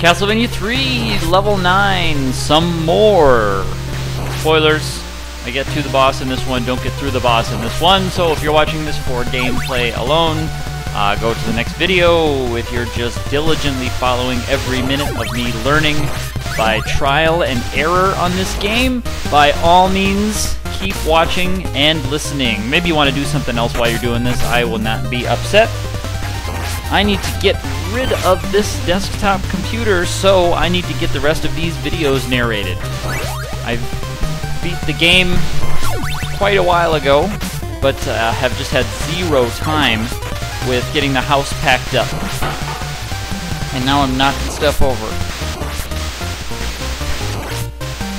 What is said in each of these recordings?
Castlevania 3, level 9, some more. Spoilers, I get to the boss in this one, don't get through the boss in this one, so if you're watching this for gameplay alone, go to the next video if you're just diligently following every minute of me learning by trial and error on this game. By all means, keep watching and listening. Maybe you want to do something else while you're doing this, I will not be upset. I need to get rid of this desktop computer, so I need to get the rest of these videos narrated. I beat the game quite a while ago, but have just had zero time with getting the house packed up. And now I'm knocking stuff over.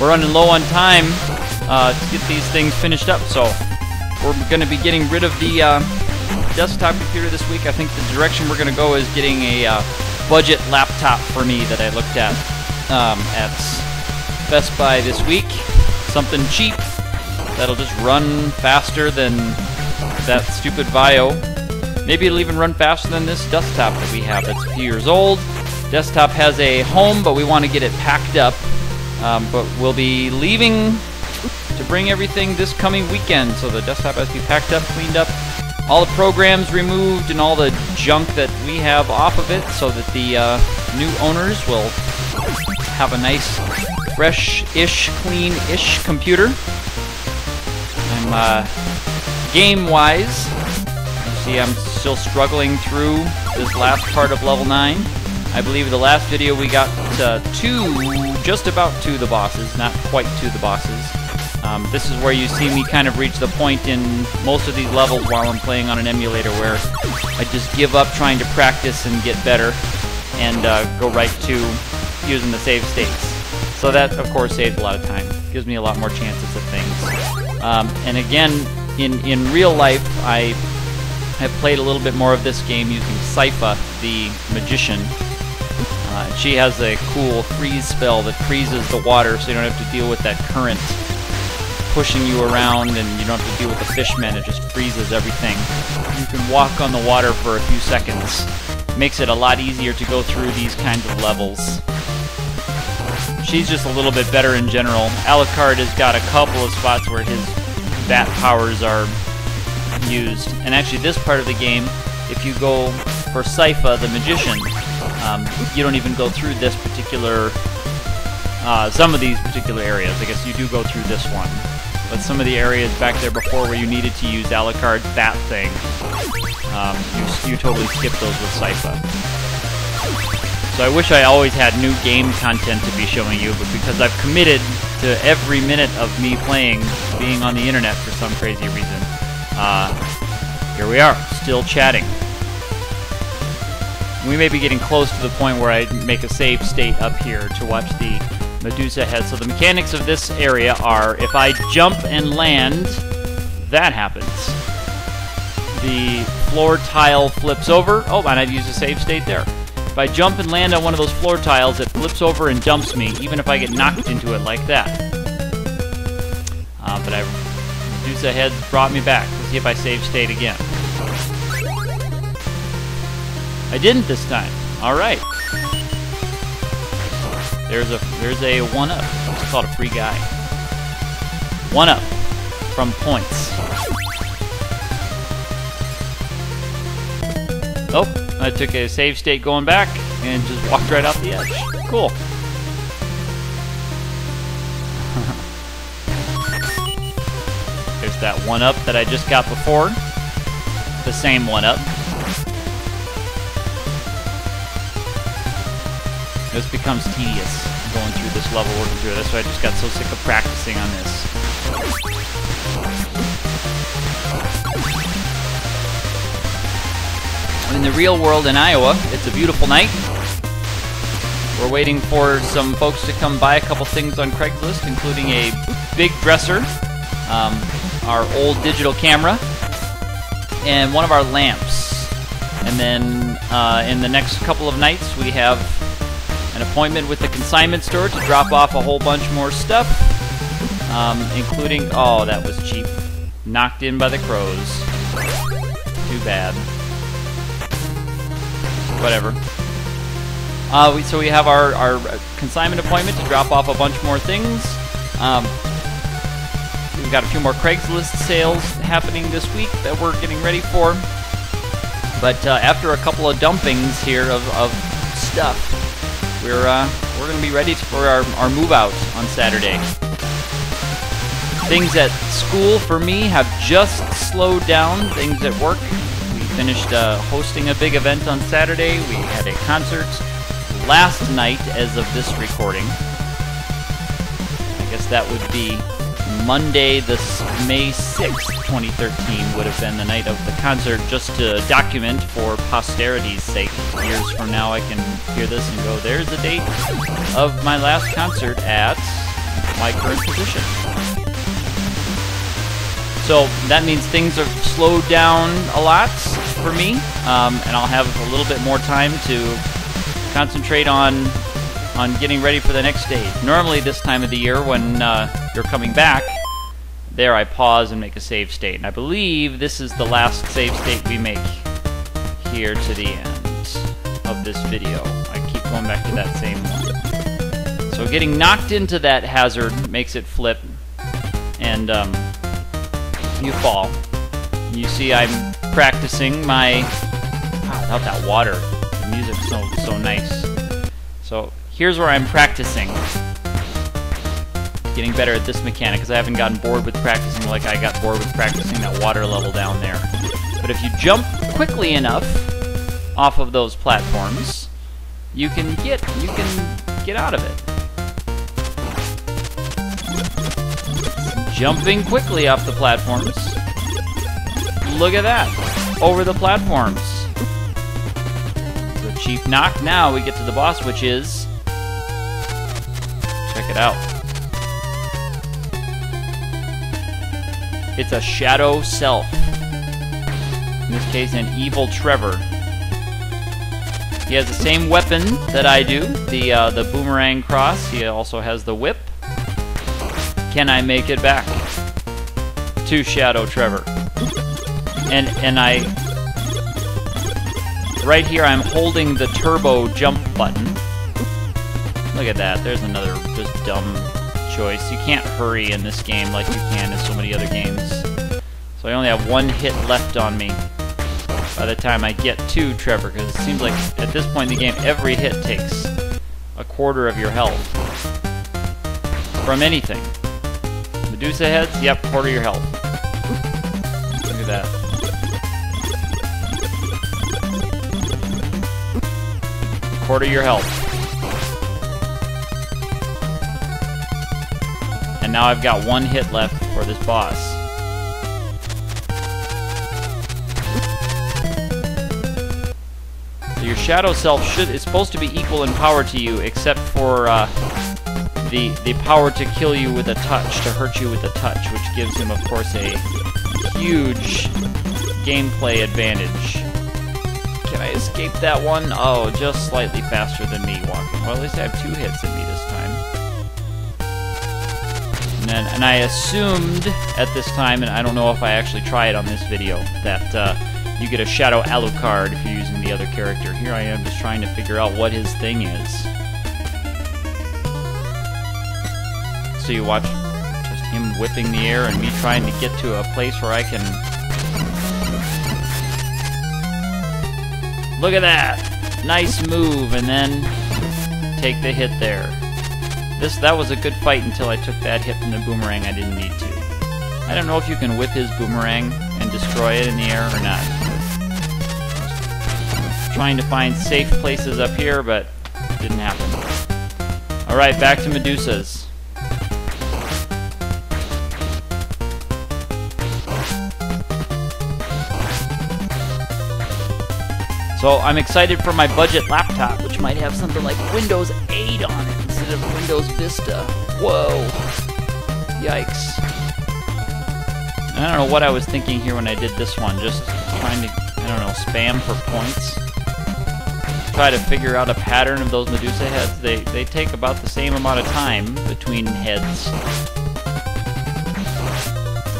We're running low on time to get these things finished up, so we're going to be getting rid of the desktop computer this week. I think the direction we're going to go is getting a budget laptop for me that I looked at Best Buy this week. Something cheap that'll just run faster than that stupid Vio. Maybe it'll even run faster than this desktop that we have. It's a few years old. Desktop has a home, but we want to get it packed up. But we'll be leaving to bring everything this coming weekend, so the desktop has to be packed up, cleaned up, all the programs removed, and all the junk that we have off of it, so that the new owners will have a nice, fresh-ish, clean-ish computer. I'm game-wise, you see I'm still struggling through this last part of level 9. I believe the last video we got just about to the bosses, not quite to the bosses. This is where you see me kind of reach the point in most of these levels while I'm playing on an emulator where I just give up trying to practice and get better and go right to using the save states. So that, of course, saves a lot of time. Gives me a lot more chances at things. And again, in real life, I have played a little bit more of this game using Sypha, the magician. She has a cool freeze spell that freezes the water, so you don't have to deal with that current pushing you around, and you don't have to deal with the fishmen. It just freezes everything. You can walk on the water for a few seconds. Makes it a lot easier to go through these kinds of levels. She's just a little bit better in general. Alucard has got a couple of spots where his bat powers are used. And actually this part of the game, if you go for Sypha, the magician, you don't even go through this particular, some of these particular areas. I guess you do go through this one. But some of the areas back there before where you needed to use Alucard's bat thing, you totally skip those with Sypha. So I wish I always had new game content to be showing you, but because I've committed to every minute of me playing being on the internet for some crazy reason, here we are, still chatting. We may be getting close to the point where I make a save state up here to watch the Medusa head. So the mechanics of this area are, if I jump and land, that happens. The floor tile flips over. Oh, and I've used a save state there. If I jump and land on one of those floor tiles, it flips over and dumps me, even if I get knocked into it like that. But Medusa head brought me back. Let's see if I save state again. I didn't this time. All right. There's a 1-up. Let's call it a free guy. 1-up from points. Oh, I took a save state going back and just walked right off the edge. Cool. There's that 1-up that I just got before. The same 1-up. This becomes tedious going through this level, working through it. That's why I just got so sick of practicing on this. In the real world in Iowa, it's a beautiful night. We're waiting for some folks to come buy a couple things on Craigslist, including a big dresser, our old digital camera, and one of our lamps. And then in the next couple of nights, we have an appointment with the consignment store to drop off a whole bunch more stuff, including, oh, that was cheap. Knocked in by the crows. Too bad. Whatever. So we have our consignment appointment to drop off a bunch more things. We've got a few more Craigslist sales happening this week that we're getting ready for. But after a couple of dumpings here of stuff, we're going to be ready for our move out on Saturday. Things at school for me have just slowed down. Things at work, we finished hosting a big event on Saturday. We had a concert last night as of this recording. I guess that would be Monday, May 6th, 2013 would have been the night of the concert, just to document for posterity's sake. Years from now I can hear this and go, there's the date of my last concert at my current position. So that means things have slowed down a lot for me, and I'll have a little bit more time to concentrate on getting ready for the next stage. Normally this time of the year when you're coming back, there I pause and make a save state. And I believe this is the last save state we make here to the end of this video. I keep going back to that same one. So getting knocked into that hazard makes it flip, and you fall. And you see I'm practicing my... without that water, the music's so nice. So here's where I'm practicing getting better at this mechanic, because I haven't gotten bored with practicing like I got bored with practicing that water level down there. But if you jump quickly enough off of those platforms, you can get out of it. Jumping quickly off the platforms. Look at that. Over the platforms. So Chief Knock. Now we get to the boss, which is... check it out. It's a Shadow Self. In this case, an Evil Trevor. He has the same weapon that I do, the Boomerang Cross. He also has the whip. Can I make it back to Shadow Trevor? And I... right here, I'm holding the turbo jump button. Look at that. There's another just dumb choice. You can't hurry in this game like you can in so many other games. So I only have one hit left on me by the time I get to Trevor, because it seems like at this point in the game, every hit takes a quarter of your health. From anything. Medusa heads, yep, quarter of your health. Look at that. Quarter of your health. And now I've got one hit left for this boss. So your Shadow Self is supposed to be equal in power to you, except for the power to kill you with a touch, to hurt you with a touch, which gives him, of course, a huge gameplay advantage. Can I escape that one? Oh, just slightly faster than me walking. Well, at least I have 2 hits in me this time. And I assumed at this time, and I don't know if I actually try it on this video, that you get a Shadow Alucard if you're using the other character. Here I am just trying to figure out what his thing is. So you watch just him whipping the air and me trying to get to a place where I can... Look at that! Nice move, and then take the hit there. That was a good fight until I took that hit from the boomerang I didn't need to. I don't know if you can whip his boomerang and destroy it in the air or not. Trying to find safe places up here, but it didn't happen. Alright, back to Medusas. So I'm excited for my budget laptop, which might have something like Windows 8 on it instead of Windows Vista. Whoa. Yikes. I don't know what I was thinking here when I did this one, just trying to, I don't know, spam for points. Try to figure out a pattern of those Medusa heads. They take about the same amount of time between heads.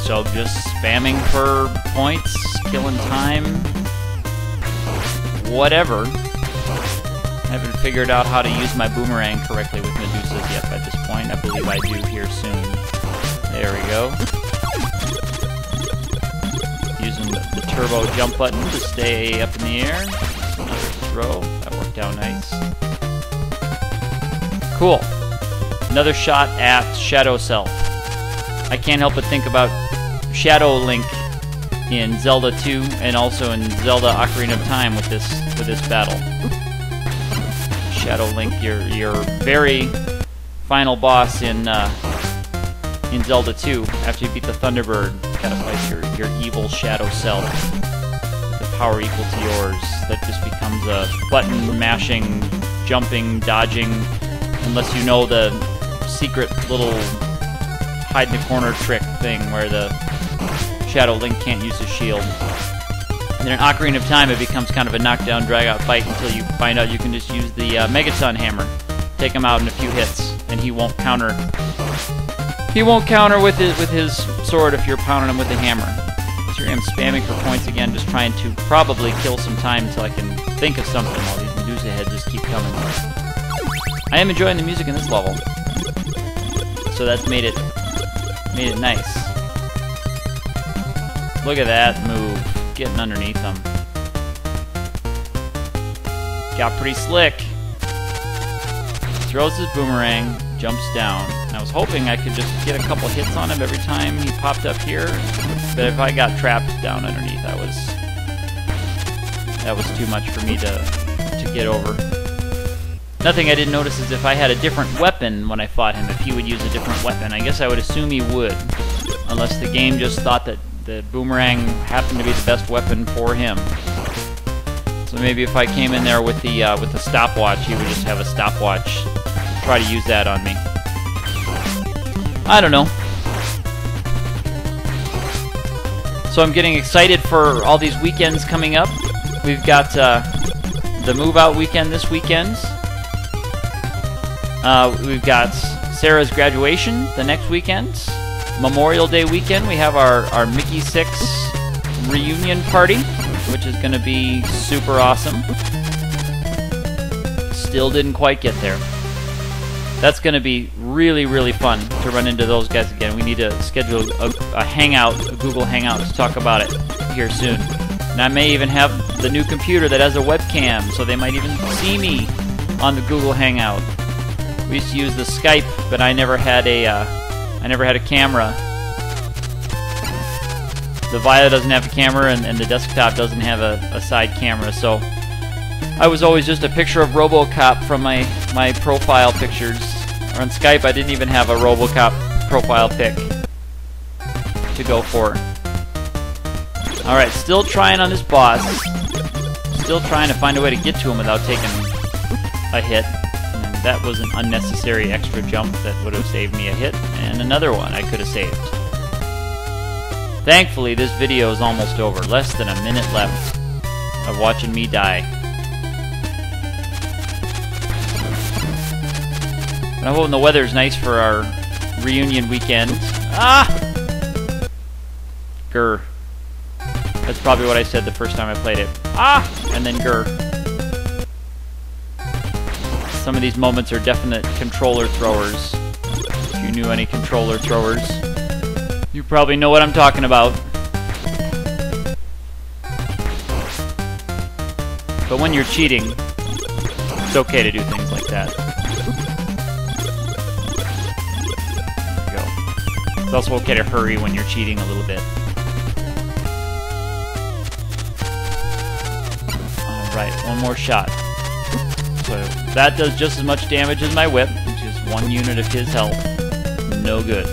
So just spamming for points, killing time, whatever. I haven't figured out how to use my boomerang correctly with Medusas yet by this point. I believe I do here soon. There we go. Using the turbo jump button to stay up in the air. Another throw. That worked out nice. Cool. Another shot at Shadow Self. I can't help but think about Shadow Link in Zelda 2 and also in Zelda Ocarina of Time with this battle. Shadow Link, your very final boss in Zelda 2. After you beat the Thunderbird, you gotta fight your evil Shadow Self with the power equal to yours. That just becomes a button mashing, jumping, dodging, unless you know the secret little hide in the corner trick thing where the Shadow Link can't use his shield. And in Ocarina of Time, it becomes kind of a knockdown, drag-out fight until you find out you can just use the Megaton Hammer, take him out in a few hits, and he won't counter. He won't counter with his sword if you're pounding him with the hammer. So here I am spamming for points again, just trying to probably kill some time until I can think of something while these Medusa heads just keep coming. I am enjoying the music in this level, so that's made it nice. Look at that move, getting underneath them. Got pretty slick. Throws his boomerang, jumps down. And I was hoping I could just get a couple hits on him every time he popped up here, but if I got trapped down underneath, that was too much for me to get over. Nothing I didn't notice is if I had a different weapon when I fought him, if he would use a different weapon. I guess I would assume he would, unless the game just thought that the boomerang happened to be the best weapon for him. So maybe if I came in there with the stopwatch, he would just have a stopwatch, try to use that on me. I don't know. So I'm getting excited for all these weekends coming up. We've got the Move Out weekend this weekend. We've got Sarah's graduation the next weekend. Memorial Day weekend, we have our Mickey 6 reunion party, which is going to be super awesome. Still didn't quite get there. That's going to be really, really fun to run into those guys again. We need to schedule a hangout, a Google Hangout, to talk about it here soon. And I may even have the new computer that has a webcam, so they might even see me on the Google Hangout. We used to use the Skype, but I never had a camera. The Via doesn't have a camera, and the desktop doesn't have a side camera, so I was always just a picture of RoboCop from my profile pictures. Or on Skype, I didn't even have a RoboCop profile pic to go for. Alright, still trying on this boss. Still trying to find a way to get to him without taking a hit. And that was an unnecessary extra jump that would have saved me a hit, and another one I could have saved. Thankfully, this video is almost over. Less than a minute left of watching me die. I'm hoping the weather's nice for our reunion weekend. Ah! Grr. That's probably what I said the first time I played it. Ah! And then grr. Some of these moments are definite controller throwers. If you knew any controller throwers, you probably know what I'm talking about. But when you're cheating, it's okay to do things like that. There you go. It's also okay to hurry when you're cheating a little bit. Alright, one more shot. So that does just as much damage as my whip, which is 1 unit of his health. No good.